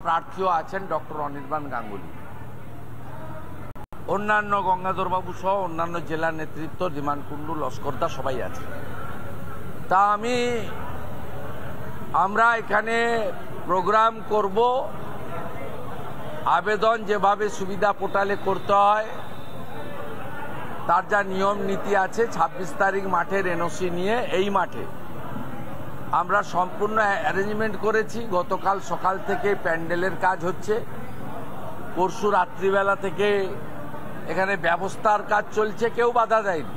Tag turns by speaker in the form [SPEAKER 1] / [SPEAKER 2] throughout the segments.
[SPEAKER 1] প্রার্থীও আছেন ডক্টর অনির্বাণ গাঙ্গুলি, অন্যান্য গঙ্গাধর বাবু সহ অন্যান্য জেলা নেতৃত্ব, ধীমান কুণ্ডু, লস্করদা সবাই আছে। তা আমরা এখানে প্রোগ্রাম করব, আবেদন যেভাবে সুবিধা পোর্টালে করতে হয় তার যা নিয়ম নীতি আছে, 26 তারিখ মাঠের এনওসি নিয়ে এই মাঠে আমরা সম্পূর্ণ অ্যারেঞ্জমেন্ট করেছি। গতকাল সকাল থেকে প্যান্ডেলের কাজ হচ্ছে, পরশু রাত্রিবেলা থেকে এখানে ব্যবস্থার কাজ চলছে, কেউ বাধা দেয়নি।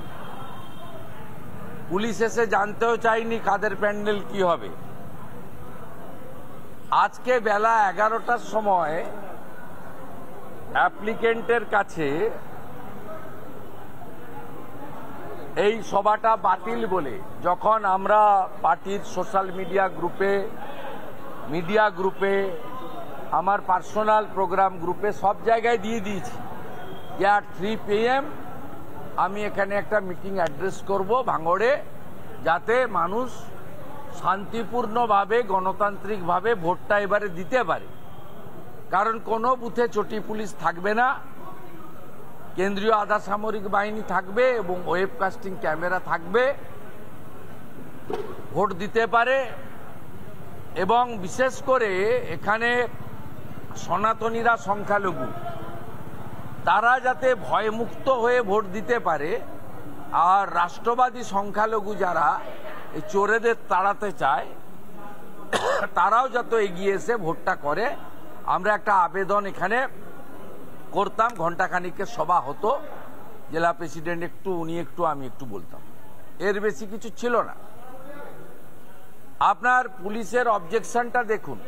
[SPEAKER 1] পুলিশ এসে জানতেও চায়নি কাদের প্যান্ডেল কি হবে। আজকে বেলা 11টার সময় অ্যাপ্লিকেন্টের কাছে এই সভাটা বাতিল বলে যখন আমরা পার্টির সোশ্যাল মিডিয়া গ্রুপে আমার পার্সোনাল প্রোগ্রাম গ্রুপে সব জায়গায় দিয়ে দিয়েছি যে at 3 PM আমি এখানে একটা মিটিং অ্যাড্রেস করব ভাঙড়ে, যাতে মানুষ শান্তিপূর্ণভাবে গণতান্ত্রিকভাবে ভোটটা এবারে দিতে পারে। কারণ কোনো বুথে চটি পুলিশ থাকবে না, কেন্দ্রীয় আধা সামরিক বাহিনী থাকবে এবং ওয়েবকাস্টিং ক্যামেরা থাকবে, ভোট দিতে পারে। এবং বিশেষ করে এখানে সনাতনীরা সংখ্যালঘু, তারা যাতে ভয়মুক্ত হয়ে ভোট দিতে পারে। আর রাষ্ট্রবাদী সংখ্যালঘু যারা এই চোরেদের তাড়াতে চায় তারাও যাতে এগিয়ে এসে ভোটটা করে। আমরা একটা আবেদন এখানে করতাম, ঘণ্টাখানিকের সভা হতো, জেলা প্রেসিডেন্ট একটু, উনি একটু, আমি একটু বলতাম, এর বেশি কিছু ছিল না। আপনার পুলিশের অবজেকশনটা দেখুন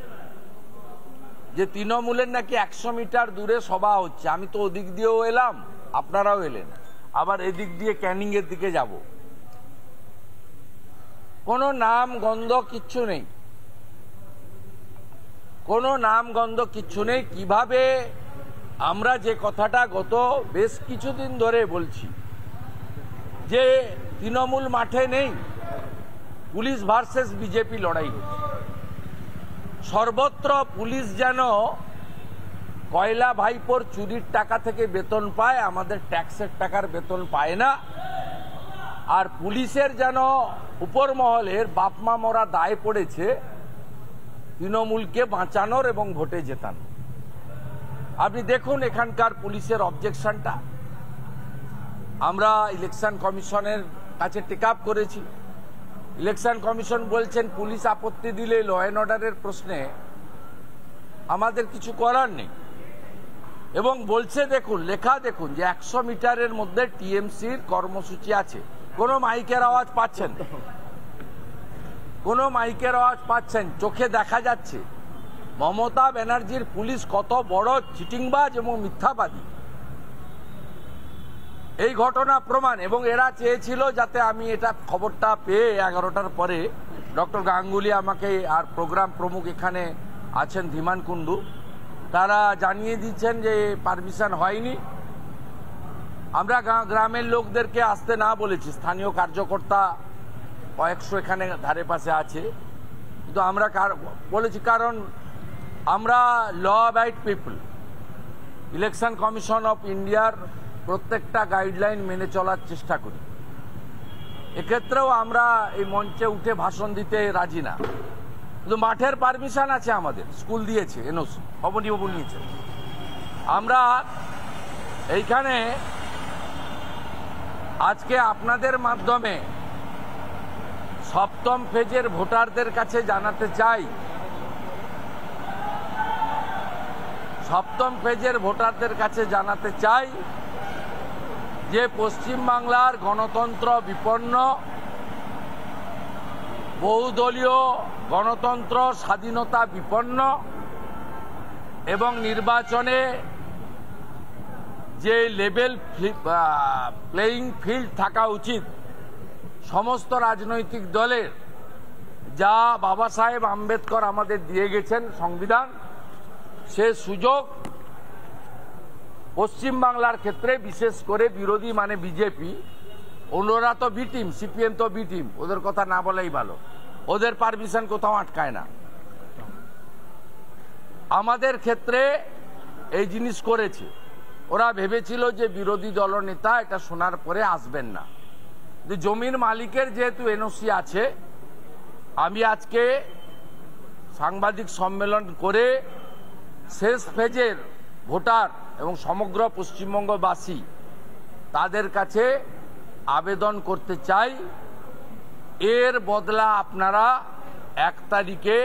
[SPEAKER 1] যে তৃণমূলের নাকি 100 মিটার দূরে সভা হচ্ছে। আমি তো ওদিক দিয়েও এলাম, আপনারাও এলেন, আবার এদিক দিয়ে ক্যানিং এর দিকে যাব, কোনো নাম গন্ধ কিচ্ছু নেই, কোনো নাম গন্ধ কিচ্ছু নেই। কিভাবে আমরা যে কথাটা গত বেশ কিছুদিন ধরে বলছি যে তৃণমূল মাঠে নেই, পুলিশ ভার্সেস বিজেপি লড়াই হচ্ছে। সর্বত্র পুলিশ যেন কয়লা ভাইপোর চুরির টাকা থেকে বেতন পায়, আমাদের ট্যাক্সের টাকার বেতন পায় না। আর পুলিশের যেন উপর মহলের বাপমা মরা দায় পড়েছে তৃণমূলকে বাঁচানোর এবং ভোটে জেতানো। আপনি দেখুন এখানকার পুলিশের অবজেকশনটা আমরা ইলেকশন কমিশনের কাছে টেক আপ করেছি। ইলেকশন কমিশন বলছেন পুলিশ আপত্তি দিলে ল অ্যান্ড অর্ডারের প্রশ্নে আমাদের কিছু করার নেই, এবং বলছে দেখুন, লেখা দেখুন যে 100 মিটারের মধ্যে টিএমসির কর্মসূচি আছে। কোনো মাইকের আওয়াজ পাচ্ছেন, কোনো মাইকের আওয়াজ পাচ্ছেন, চোখে দেখা যাচ্ছে মমতা ব্যানার্জির পুলিশ কত বড় চিটিংবাজ এবং মিথ্যাবাদী। এই ঘটনা প্রমাণ। এবং এরা চেয়েছিল যাতে আমি এটা খবরটা পেয়ে 11টার পরে ডক্টর গাঙ্গুলি আমাকে, আর প্রোগ্রাম প্রমুখ এখানে আছেন ধীমান কুণ্ডু, তারা জানিয়ে দিচ্ছেন যে পারমিশন হয়নি। আমরা গ্রামের লোকদেরকে আসতে না বলেছি, স্থানীয় কার্যকর্তা কয়েকশো এখানে ধারে পাশে আছে, কিন্তু আমরা বলেছি কারণ আমরা law abide people. Election commission of ইন্ডিয়ার প্রত্যেকটা গাইডলাইন মেনে চলার চেষ্টা করি। এক্ষেত্রেও আমরা এই মঞ্চে উঠে ভাষণ দিতে রাজি না, কিন্তু মাঠের পারমিশন আছে, আমাদের স্কুল দিয়েছে, এনওসি অবনীবাবু নিয়েছে। আমরা এইখানে আজকে আপনাদের মাধ্যমে সপ্তম ফেজের ভোটারদের কাছে জানাতে চাই, সপ্তম ফেজের ভোটারদের কাছে জানাতে চাই যে পশ্চিমবাংলার গণতন্ত্র বিপন্ন, বহুদলীয় গণতন্ত্র স্বাধীনতা বিপন্ন, এবং নির্বাচনে যে লেভেল প্লেয়িং ফিল্ড থাকা উচিত সমস্ত রাজনৈতিক দলের, যা বাবা সাহেব আম্বেদকর আমাদের দিয়ে গেছেন সংবিধান, সে সুযোগ পশ্চিমবাংলার ক্ষেত্রে বিশেষ করে বিরোধী মানে বিজেপি, ওনারা তো বি টিম, সিপিএম তো বি টিম, ওদের কথা না বলাই ভালো, ওদের পারমিশন কোথাও আটকায় না। আমাদের ক্ষেত্রে এই জিনিস করেছে। ওরা ভেবেছিল যে বিরোধী দলনেতা এটা শোনার পরে আসবেন না। যে জমির মালিকের যেহেতু এনওসি আছে, আমি আজকে সাংবাদিক সম্মেলন করে শেষ ফেজের ভোটার এবং সমগ্র পশ্চিমবঙ্গবাসী তাদের কাছে আবেদন করতে চাই, এর বদলা আপনারা 1 তারিখে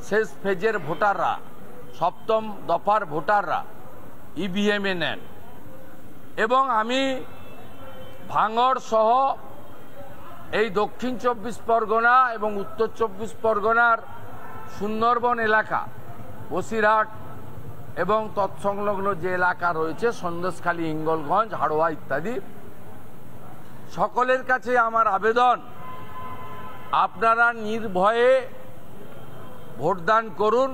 [SPEAKER 1] শেষ ফেজের ভোটাররা, সপ্তম দফার ভোটাররা ইভিএমে নেন। এবং আমি ভাঙড় সহ এই দক্ষিণ 24 পরগনা এবং উত্তর 24 পরগনার সুন্দরবন এলাকা, বসিরহাট এবং তৎসংলগ্ন যে এলাকা রয়েছে, সন্দেশখালী, হিঙ্গলগঞ্জ, হাড়োয়া ইত্যাদি, সকলের কাছে আমার আবেদন, আপনারা নির্ভয়ে ভোটদান করুন।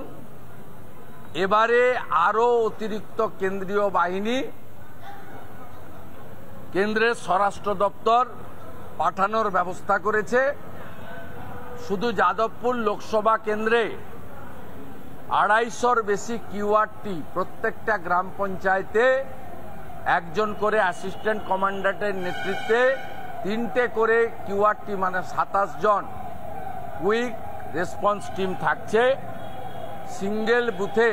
[SPEAKER 1] এবারে আরও অতিরিক্ত কেন্দ্রীয় বাহিনী, কেন্দ্রের স্বরাষ্ট্র দপ্তর পাঠানোর ব্যবস্থা করেছে। শুধু যাদবপুর লোকসভা কেন্দ্রে 250-র বেশি কিউআরটি, প্রত্যেকটা গ্রাম পঞ্চায়েতে একজন করে অ্যাসিস্ট্যান্ট কমান্ড্যান্টের নেতৃত্বে 3টে করে কিউআরটি, মানে 27 জন কুইক রেসপন্স টিম থাকছে। সিঙ্গেল বুথে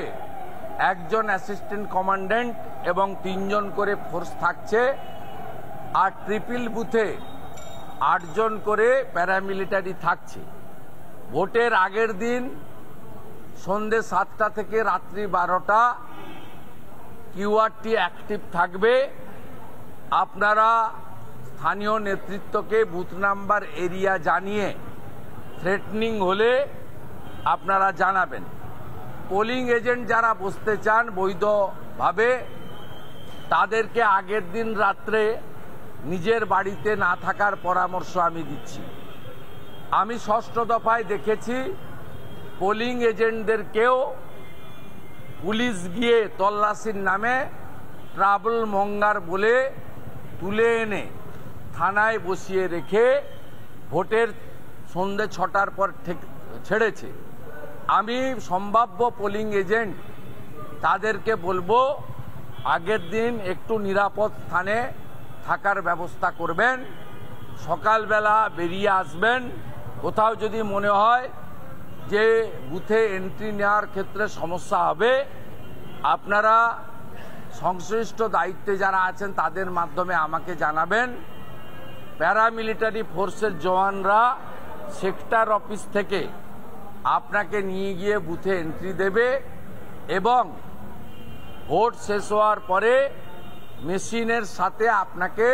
[SPEAKER 1] একজন অ্যাসিস্ট্যান্ট কমান্ড্যান্ট এবং 3 জন করে ফোর্স থাকছে। আর ট্রিপল বুথে 8 জন করে প্যারামিলিটারি থাকছে। ভোটের আগের দিন সন্ধ্যে 7টা থেকে রাত্রি 12টা কিউআরটি অ্যাক্টিভ থাকবে। আপনারা স্থানীয় নেতৃত্বকে বুথ নাম্বার, এরিয়া জানিয়ে থ্রেটনিং হলে আপনারা জানাবেন। পোলিং এজেন্ট যারা বসতে চান বৈধভাবে, তাদেরকে আগের দিন রাত্রে নিজের বাড়িতে না থাকার পরামর্শ আমি দিচ্ছি। আমি 6ষ্ঠ দফায় দেখেছি পোলিং এজেন্টদেরকেও পুলিশ গিয়ে তল্লাশির নামে ট্রাভেল মঙ্গার বলে তুলে এনে থানায় বসিয়ে রেখে ভোটের সন্ধ্যে 6টার পর ছেড়েছে। আমি সম্ভাব্য পোলিং এজেন্ট তাদেরকে বলবো, আগের দিন একটু নিরাপদ স্থানে থাকার ব্যবস্থা করবেন, সকালবেলা বেরিয়ে আসবেন। কোথাও যদি মনে হয় যে বুথে এন্ট্রি নেওয়ার ক্ষেত্রে সমস্যা হবে, আপনারা সংশ্লিষ্ট দায়িত্বে যারা আছেন তাদের মাধ্যমে আমাকে জানাবেন। প্যারামিলিটারি ফোর্সের জওয়ানরা সেক্টর অফিস থেকে আপনাকে নিয়ে গিয়ে বুথে এন্ট্রি দেবে এবং ভোট শেষ হওয়ার পরে মেশিনের সাথে আপনাকে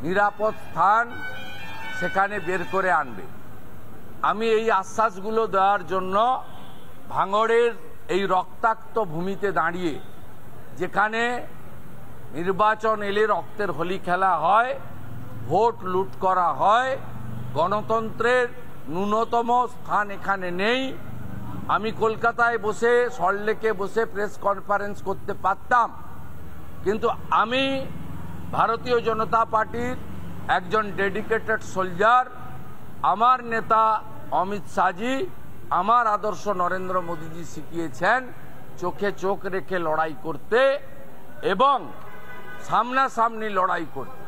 [SPEAKER 1] নিরাপদ স্থান সেখানে বের করে আনবে। আমি এই আশ্বাসগুলো দেওয়ার জন্য ভাঙড়ের এই রক্তাক্ত ভূমিতে দাঁড়িয়ে, যেখানে নির্বাচন এলে রক্তের হোলি খেলা হয়, ভোট লুট করা হয়, গণতন্ত্রের ন্যূনতম স্থান এখানে নেই। আমি কলকাতায় বসে, সল্টলেকে বসে প্রেস কনফারেন্স করতে পারতাম, কিন্তু আমি ভারতীয় জনতা পার্টির একজন ডেডিকেটেড সোলজার। আমার নেতা অমিত শাহজি, আমার আদর্শ নরেন্দ্র মোদীজি শিখিয়েছেন চোখে চোখ রেখে লড়াই করতে এবং সামনাসামনি লড়াই করতে।